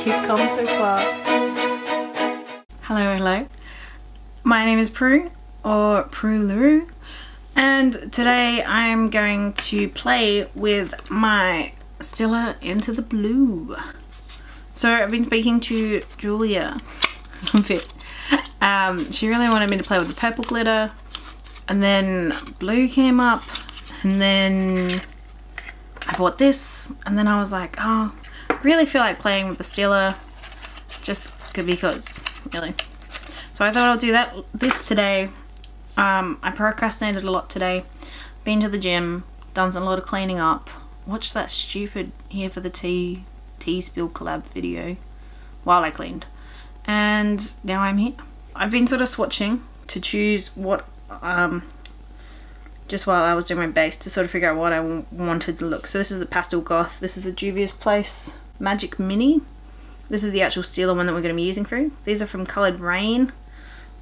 You've come so far. Hello, hello. My name is Prue, or Pruelaroo, and today I'm going to play with my Stila Into The Blue. So I've been speaking to Julia a bit. She really wanted me to play with the purple glitter, and then blue came up, and then I bought this, and then I was like, oh, I really feel like playing with the Stila, just because, really. So I thought I'll do this today. I procrastinated a lot today. Been to the gym, done a lot of cleaning up, watched that stupid Here for the Tea Spill collab video while I cleaned, and now I'm here. I've been sort of swatching to choose what, just while I was doing my base, to sort of figure out what I wanted to look. So this is the Pastel Goth, this is a Juvia's Place Magic Mini. This is the actual Stila one that we're going to be using through. These are from Coloured Rain,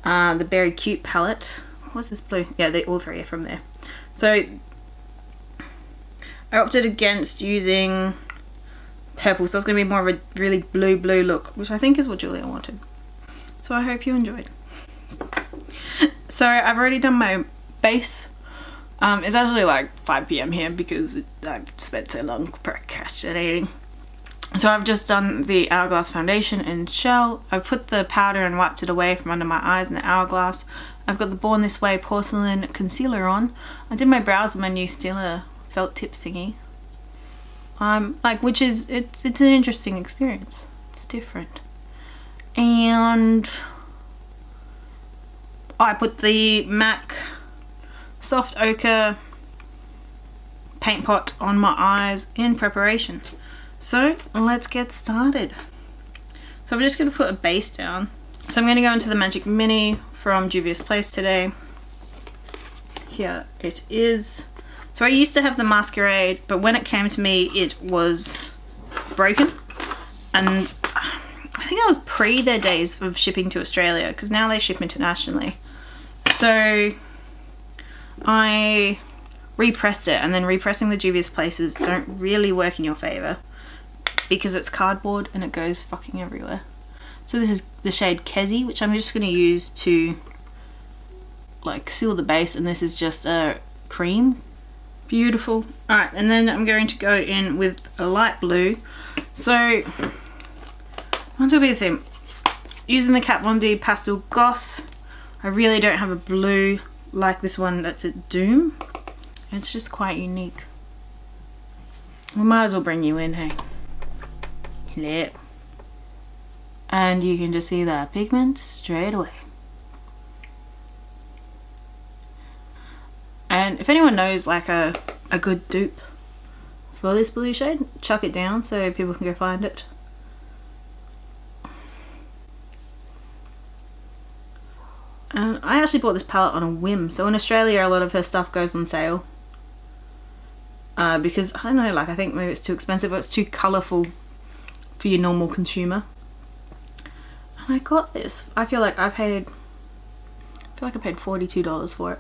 the Berry Cute palette. What's this blue? Yeah, all three are from there. So I opted against using purple, so it's going to be more of a really blue look, which I think is what Julia wanted. So I hope you enjoyed. So I've already done my base. It's actually like 5 PM here because I've spent so long procrastinating. So I've just done the Hourglass foundation in Shell. I've put the powder and wiped it away from under my eyes in the Hourglass. I've got the Born This Way porcelain concealer on. I did my brows with my new Stila felt tip thingy. Which is, it's an interesting experience. It's different. And I put the MAC Soft Ochre paint pot on my eyes in preparation. So let's get started. So I'm just going to put a base down. So I'm going to go into the Magic Mini from Juvia's Place today. Here it is. So I used to have the Masquerade, but when it came to me it was broken, and I think that was pre their days of shipping to Australia, because now they ship internationally. So I repressed it, and then repressing the Juvia's Places don't really work in your favour because it's cardboard and it goes fucking everywhere. So this is the shade Kezi, which I'm just going to use to like seal the base, and this is just a cream. Beautiful. Alright, and then I'm going to go in with a light blue. So on to be the theme. Using the Kat Von D Pastel Goth. I really don't have a blue like this one that's at Doom. It's just quite unique. We might as well bring you in, hey. Hello. And you can just see that pigment straight away. And if anyone knows like a good dupe for this blue shade, chuck it down so people can go find it. And I actually bought this palette on a whim. So in Australia a lot of her stuff goes on sale. Because, I don't know, like I think maybe it's too expensive or it's too colourful for your normal consumer. And I got this. I feel like I paid $42 for it.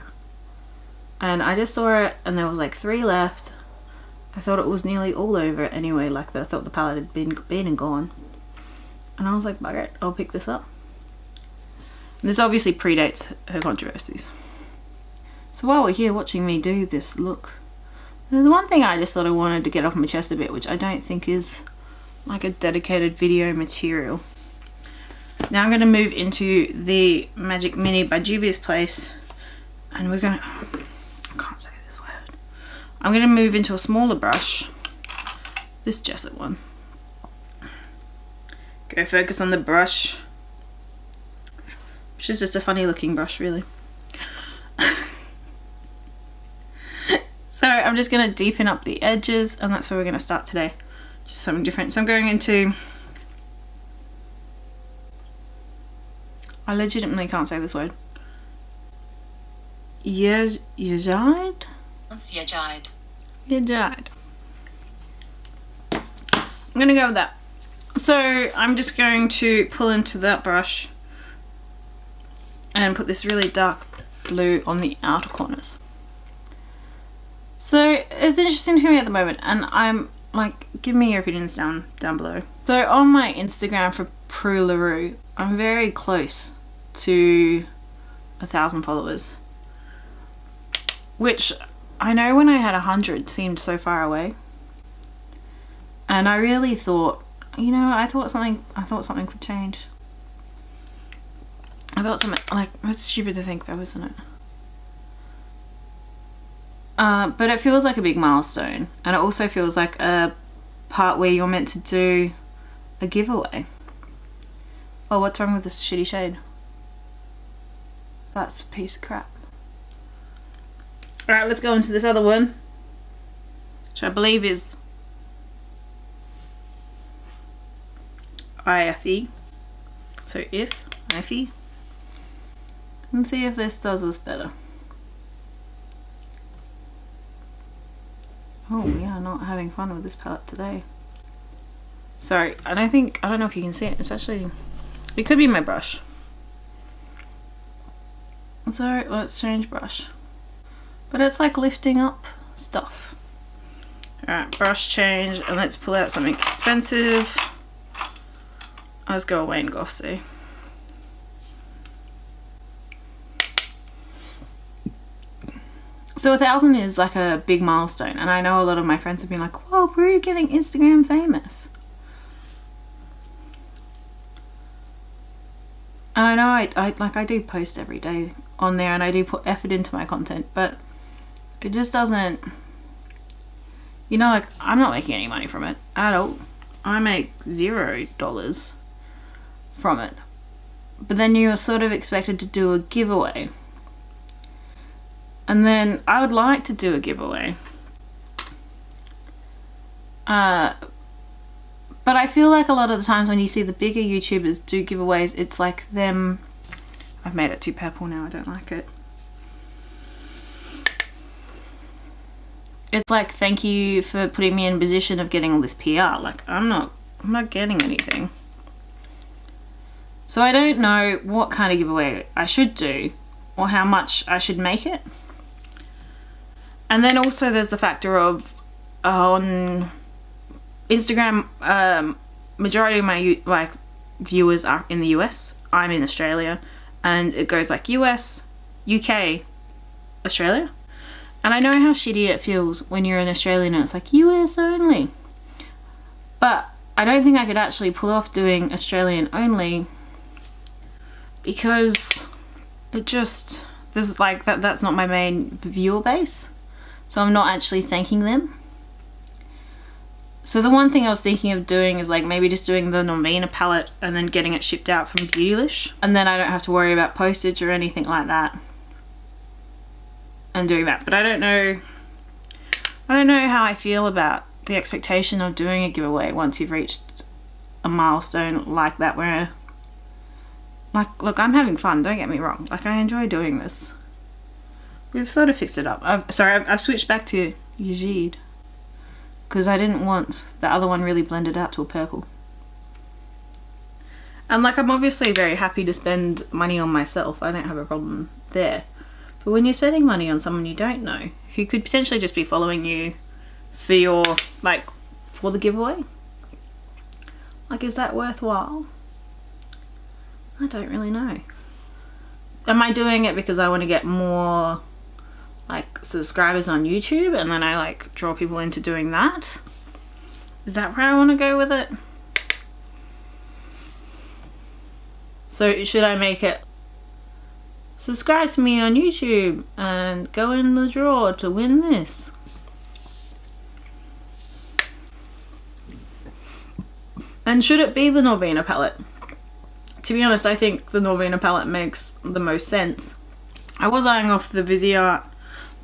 And I just saw it and there was like 3 left. I thought it was nearly all over anyway, like I thought the palette had been and gone. And I was like, bugger it, I'll pick this up. And this obviously predates her controversies. So while we're here watching me do this look, there's one thing I just sort of wanted to get off my chest a bit, which I don't think is like a dedicated video material. Now I'm going to move into the Magic Mini by Juvia's Place, and we're going to... I can't say this word. I'm going to move into a smaller brush, this Jesset one. Go focus on the brush, which is just a funny looking brush really. So I'm just going to deepen up the edges, and that's where we're going to start today. Just something different. So I'm going into... I legitimately can't say this word. Yajide? Yajide. Yajide. I'm going to go with that. So I'm just going to pull into that brush and put this really dark blue on the outer corners. So it's interesting to me at the moment, and I'm like, give me your opinions down below. So on my Instagram for Pruelaroo, I'm very close to 1,000 followers, which I know when I had 100 seemed so far away. And I really thought, you know, I thought something could change. I thought something, like, that's stupid to think though, isn't it? But it feels like a big milestone, and it also feels like a part where you're meant to do a giveaway. Oh, what's wrong with this shitty shade? That's a piece of crap. Alright, let's go into this other one, which I believe is IFE. So IFE. Let's see if this does us better. Oh, we are not having fun with this palette today. Sorry, I don't know if you can see it. It's actually, it could be my brush. So let's change brush. But it's like lifting up stuff. Alright, brush change, and let's pull out something expensive. Let's go away and glossy. So 1,000 is like a big milestone, and I know a lot of my friends have been like, whoa, we're getting Instagram famous. And I know I do post every day on there, and I do put effort into my content, but it just doesn't, you know, like, I'm not making any money from it at all. I make $0 from it. But then you're sort of expected to do a giveaway. And then I would like to do a giveaway. But I feel like a lot of the times when you see the bigger YouTubers do giveaways, it's like them... I've made it too purple now, I don't like it. It's like, thank you for putting me in a position of getting all this PR. Like, I'm not getting anything. So I don't know what kind of giveaway I should do, or how much I should make it. And then also there's the factor of, on Instagram, majority of my viewers are in the US. I'm in Australia, and it goes like US, UK, Australia. And I know how shitty it feels when you're an Australian and it's like US only. But I don't think I could actually pull off doing Australian only, because it just, there's like, that's not my main viewer base. So I'm not actually thanking them. So the one thing I was thinking of doing is like maybe just doing the Norvina palette and then getting it shipped out from Beautylish. And then I don't have to worry about postage or anything like that. And doing that. But I don't know how I feel about the expectation of doing a giveaway once you've reached a milestone like that, where, like, look, I'm having fun, don't get me wrong. Like, I enjoy doing this. We've sort of fixed it up. I've switched back to Yazid, because I didn't want the other one really blended out to a purple. And like, I'm obviously very happy to spend money on myself. I don't have a problem there. But when you're spending money on someone you don't know, who could potentially just be following you for your, like, for the giveaway, like, is that worthwhile? I don't really know. Am I doing it because I want to get more, like, subscribers on YouTube, and then I like draw people into doing that? Is that where I want to go with it? So should I make it, subscribe to me on YouTube and go in the draw to win this? And should it be the Norvina palette? To be honest, I think the Norvina palette makes the most sense. I was eyeing off the Viseart,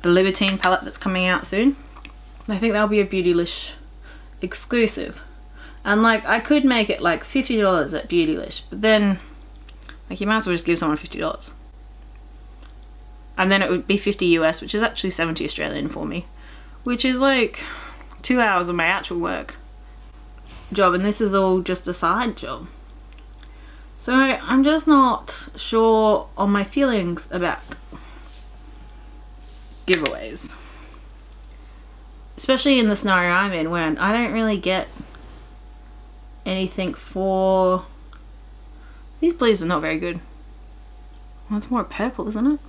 the Libertine palette that's coming out soon. I think that'll be a Beautylish exclusive. And like, I could make it like $50 at Beautylish, but then like, you might as well just give someone $50. And then it would be 50 US, which is actually 70 Australian for me, which is like 2 hours of my actual work job, and this is all just a side job. So I'm just not sure on my feelings about giveaways. especially in the scenario I'm in, when I don't really get anything for... These blues are not very good. Well, it's more purple, isn't it?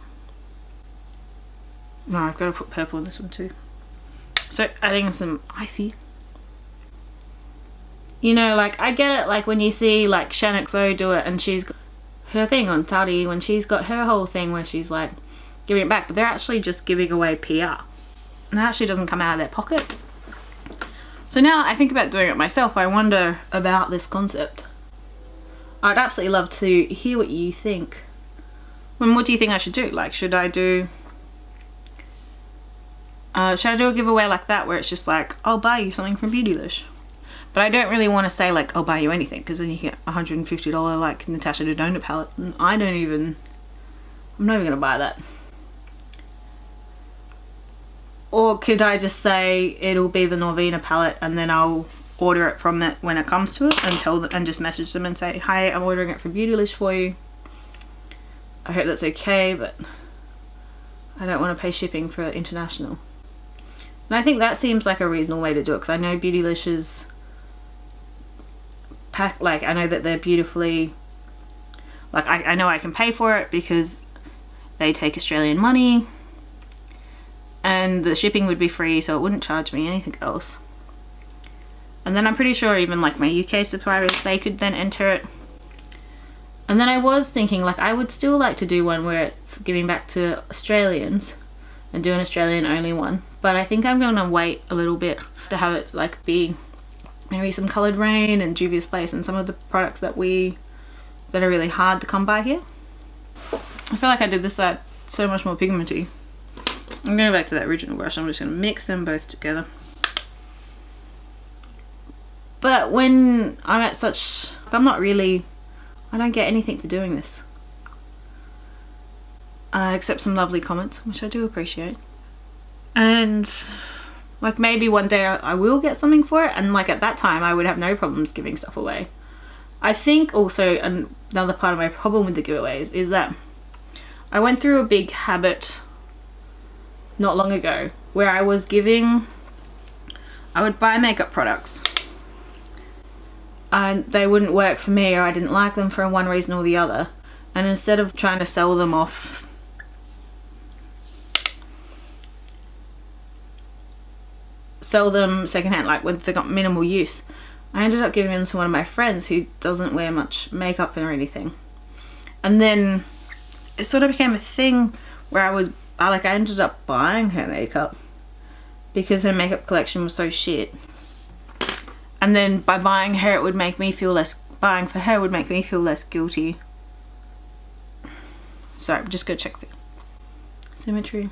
No, I've got to put purple in this one too. So adding some Ivy. You know, like, I get it, like, when you see, like, Shannexo do it, and she's got her thing on Chatty, when she's got her whole thing where she's, like, giving it back, but they're actually just giving away PR. And that actually doesn't come out of their pocket. So now I think about doing it myself, I wonder about this concept. I'd absolutely love to hear what you think. And what do you think I should do? Like, should I do a giveaway like that, where it's just like, I'll buy you something from Beautylish? But I don't really want to say, like, I'll buy you anything, because then you get $150 like Natasha Denona palette, and I'm not even gonna buy that. Or could I just say it'll be the Norvina palette, and then I'll order it from it when it comes to it, and tell them, and just message them and say, hi, I'm ordering it from Beautylish for you. I hope that's okay, but I don't want to pay shipping for international. And I think that seems like a reasonable way to do it, because I know Beautylish is like, I know that they're beautifully, like, I know I can pay for it because they take Australian money, and the shipping would be free, so it wouldn't charge me anything else. And then I'm pretty sure even, like, my UK subscribers, they could then enter it. And then I was thinking, like, I would still like to do one where it's giving back to Australians and do an Australian only one, but I think I'm going to wait a little bit to have it, like, be maybe some Coloured Rain and Juvia's Place and some of the products that are really hard to come by here. I feel like I did this side so much more pigmenty. I'm going back to that original brush. I'm just going to mix them both together. But when I'm at such... I don't get anything for doing this. Except some lovely comments, which I do appreciate. And... like, maybe one day I will get something for it, and, like, at that time I would have no problems giving stuff away. I think also another part of my problem with the giveaways is that I went through a big habit not long ago where I would buy makeup products and they wouldn't work for me, or I didn't like them for one reason or the other, and instead of trying to sell them off secondhand, like when they got minimal use, I ended up giving them to one of my friends who doesn't wear much makeup or anything. And then it sort of became a thing where I ended up buying her makeup because her makeup collection was so shit. And then by buying her, it would make me feel less, buying for her would make me feel less guilty. Sorry, just go check the symmetry.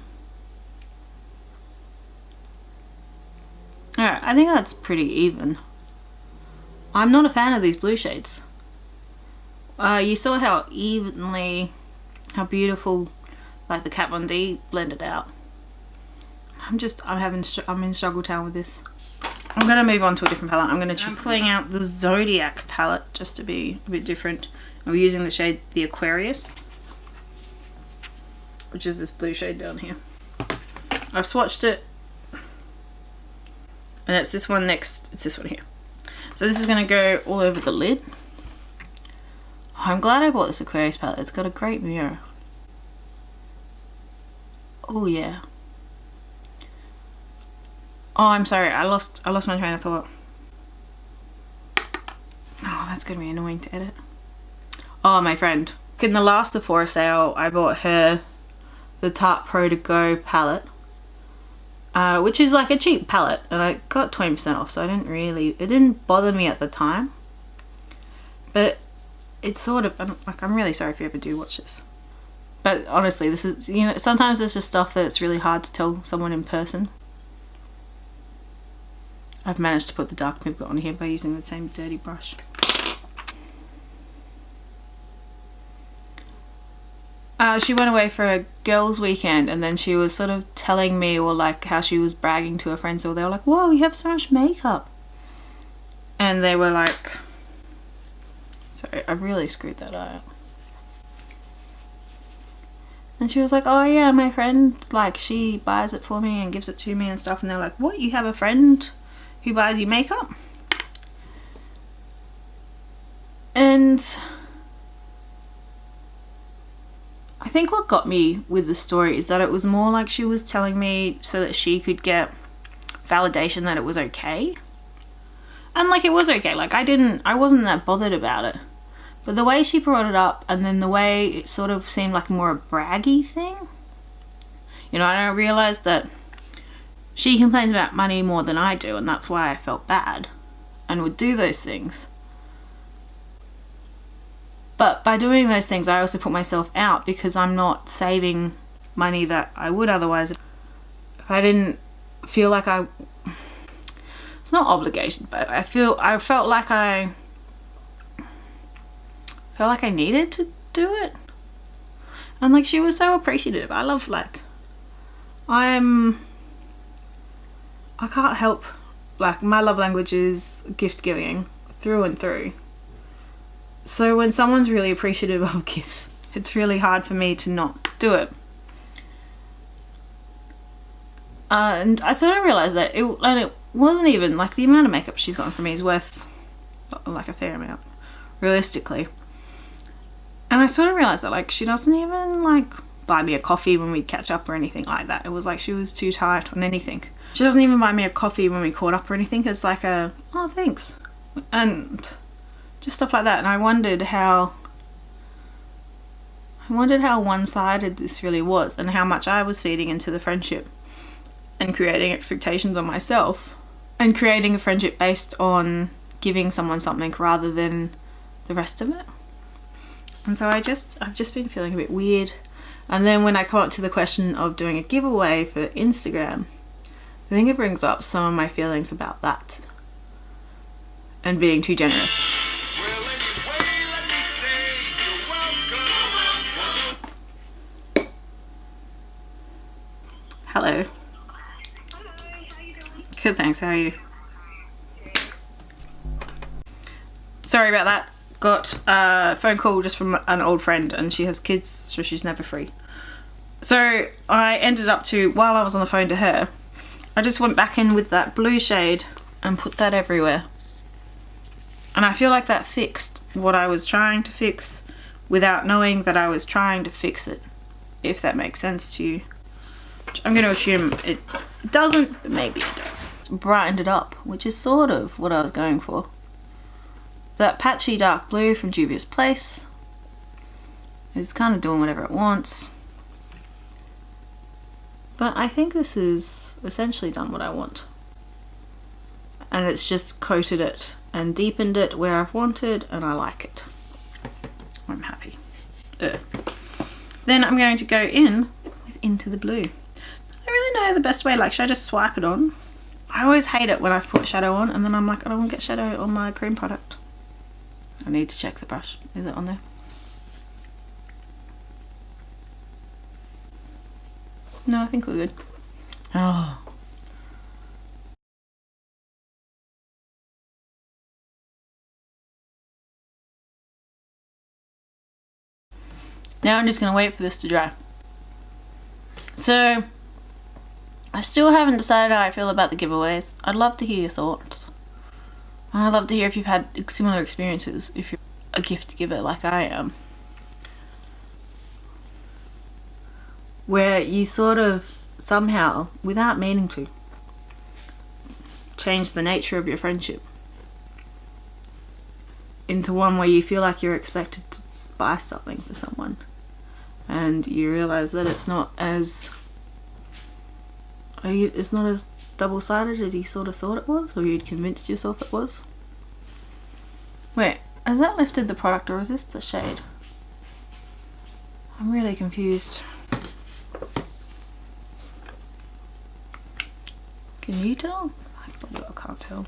Alright, I think that's pretty even. I'm not a fan of these blue shades. You saw how evenly, how beautiful, like the Kat Von D blended out. I'm in struggle town with this. I'm gonna move on to a different palette. I'm gonna choose pulling out the Zodiac palette just to be a bit different. I'm using the shade the Aquarius, which is this blue shade down here. I've swatched it, and it's this one next. It's this one here. So this is gonna go all over the lid. I'm glad I bought this Aquarius palette. It's got a great mirror. Oh yeah. Oh, I'm sorry. I lost my train of thought. Oh, that's gonna be annoying to edit. Oh, my friend. In the last Sephora sale, I bought her the Tarte Pro to Go palette, which is like a cheap palette, and I got 20% off, so it didn't bother me at the time. But it's sort of, I'm really sorry if you ever do watch this. But honestly, this is, you know, sometimes there's just stuff that it's really hard to tell someone in person. I've managed to put the dark pigment on here by using the same dirty brush. She went away for a girls' weekend, and then she was sort of telling me, or like how she was bragging to her friends, or they were like, whoa, you have so much makeup. And they were like, sorry, I really screwed that up. And she was like, oh yeah, my friend, like, she buys it for me and gives it to me and stuff. And they're like, what, you have a friend who buys you makeup? And I think what got me with the story is that it was more like she was telling me so that she could get validation that it was okay. And like, it was okay. Like, I wasn't that bothered about it. But the way she brought it up, and then the way it sort of seemed like more a braggy thing. You know, and I realized that she complains about money more than I do, and that's why I felt bad and would do those things. But by doing those things, I also put myself out because I'm not saving money that I would otherwise. If I didn't feel like it's not obligation, but I felt like I needed to do it. And like, she was so appreciative. I love, like, I can't help, like, my love language is gift giving through and through. So when someone's really appreciative of gifts, it's really hard for me to not do it. And I sort of realized that it wasn't even, like, the amount of makeup she's gotten from me is worth, like, a fair amount, realistically. And I sort of realized that, like, she doesn't even, like, buy me a coffee when we catch up or anything like that. It was like she was too tight on anything. She doesn't even buy me a coffee when we caught up or anything. It's like a, oh, thanks. And just stuff like that. And I wondered how one-sided this really was, and how much I was feeding into the friendship and creating expectations on myself, and creating a friendship based on giving someone something rather than the rest of it. And so I've just been feeling a bit weird. And then when I come up to the question of doing a giveaway for Instagram, I think it brings up some of my feelings about that and being too generous. Hello. Hi, how you doing? Good, thanks. How are you? Sorry about that. Got a phone call just from an old friend, and she has kids, so she's never free. So I ended up while I was on the phone to her, I just went back in with that blue shade and put that everywhere. And I feel like that fixed what I was trying to fix without knowing that I was trying to fix it, if that makes sense to you. I'm going to assume it doesn't, but maybe it does. It's brightened it up, which is sort of what I was going for. That patchy dark blue from Juvia's Place is kind of doing whatever it wants. But I think this is essentially done what I want. And it's just coated it and deepened it where I've wanted, and I like it. I'm happy. Then I'm going to go in with Into the Blue. I don't really know the best way. Like, should I just swipe it on? I always hate it when I've put shadow on and then I'm like, I don't want to get shadow on my cream product. I need to check the brush. Is it on there? No, I think we're good. Oh. Now I'm just going to wait for this to dry. So, I still haven't decided how I feel about the giveaways. I'd love to hear your thoughts. I'd love to hear if you've had similar experiences, if you're a gift giver like I am. Where you sort of somehow, without meaning to, change the nature of your friendship into one where you feel like you're expected to buy something for someone, and you realize that it's not as double-sided as you sort of thought it was, or you'd convinced yourself it was. Wait, has that lifted the product, or is this the shade? I'm really confused. Can you tell? I can't tell.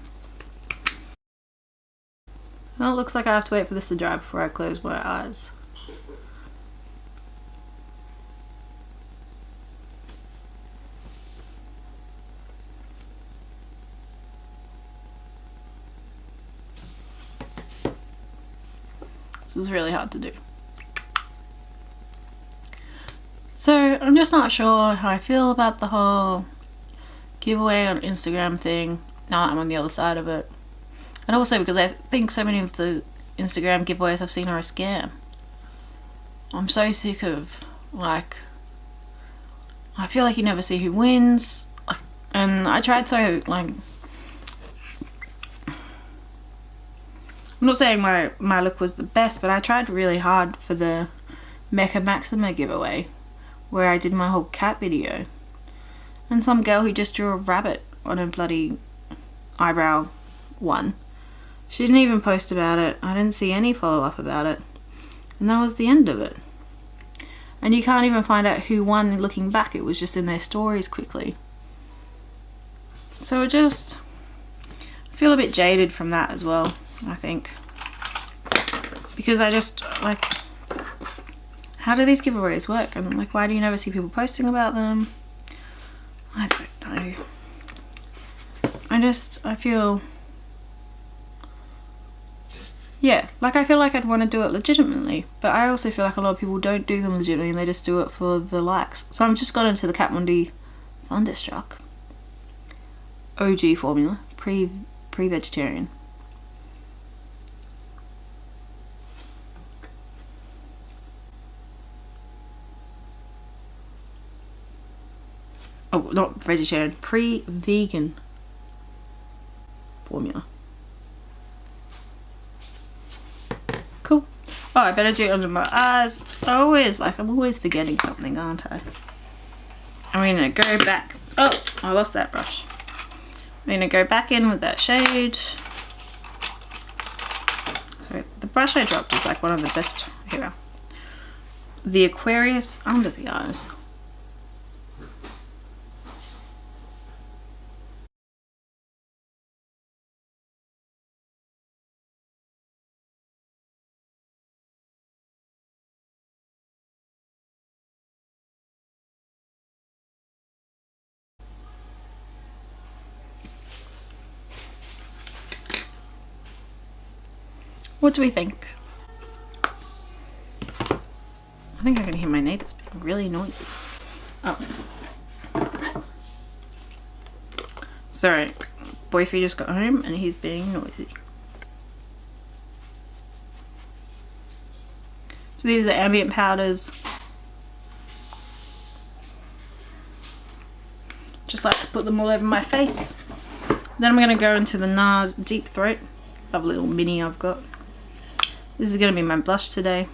Well, it looks like I have to wait for this to dry before I close my eyes. This is really hard to do. So I'm just not sure how I feel about the whole giveaway on Instagram thing now that I'm on the other side of it. And also because I think so many of the Instagram giveaways I've seen are a scam. I'm so sick of, like, I feel like you never see who wins. And I tried so, like, I'm not saying my look was the best, but I tried really hard for the MacxPadma giveaway where I did my whole cat video. And some girl who just drew a rabbit on her bloody eyebrow won. She didn't even post about it. I didn't see any follow up about it. And that was the end of it. And you can't even find out who won looking back. It was just in their stories quickly. So I feel a bit jaded from that as well, I think. Because I just, like, how do these giveaways work? And, like, why do you never see people posting about them? I don't know. I feel, yeah, like I feel like I'd want to do it legitimately, but I also feel like a lot of people don't do them legitimately and they just do it for the likes. So I'm just got into the Kat Von D Thunderstruck OG formula, pre-vegetarian. Oh, not vegetarian, pre-vegan formula. Cool. Oh, I better do it under my eyes. I'm always forgetting something, aren't I? I'm gonna go back. Oh, I lost that brush. I'm gonna go back in with that shade. So the brush I dropped is like one of the best. Here we are. The Aquarius under the eyes. What do we think? I think I can hear my neighbours being really noisy. Oh. Sorry, boyfriend just got home and he's being noisy. So these are the ambient powders. Just like to put them all over my face. Then I'm going to go into the Nars Deep Throat. Lovely little mini I've got. This is going to be my blush today.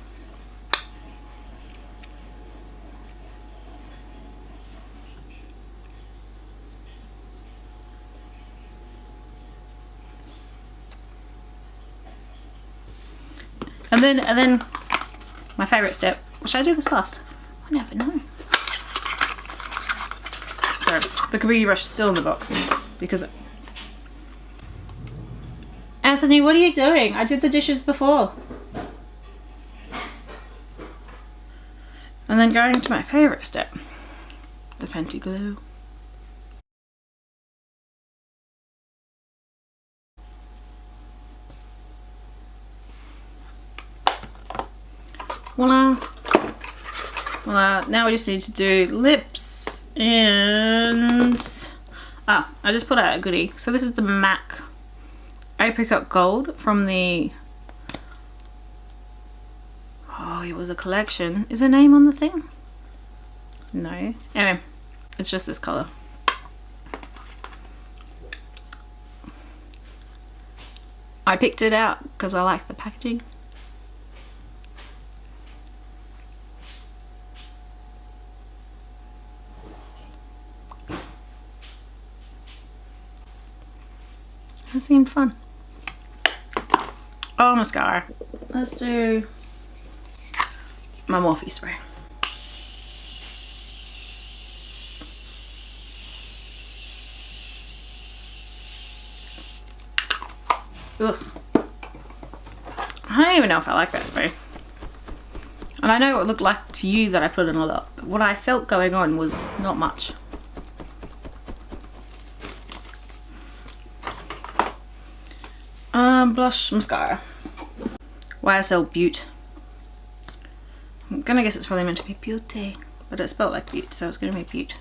And then my favourite step. Should I do this last? I never know. Sorry, the Kabuki brush is still in the box because Anthony, what are you doing? I did the dishes before. And then going to my favourite step, the Fenty glue. Voila. Voila. Now we just need to do lips and I just put out a goodie. So this is the MAC Apricot Gold from the, oh, it was a collection. Is there a name on the thing? No. Anyway, it's just this colour. I picked it out because I like the packaging. That seemed fun. Oh, mascara. Let's do my Morphe spray. Ugh. I don't even know if I like that spray. And I know what it looked like to you that I put in a lot, but what I felt going on was not much. Blush, mascara. YSL Butte. I'm gonna guess it's probably meant to be Beauty, but it's spelled like Butte, so it's going to be Butte.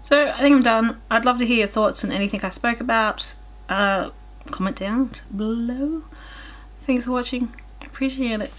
So I think I'm done. I'd love to hear your thoughts on anything I spoke about. Comment down below. Thanks for watching. I appreciate it.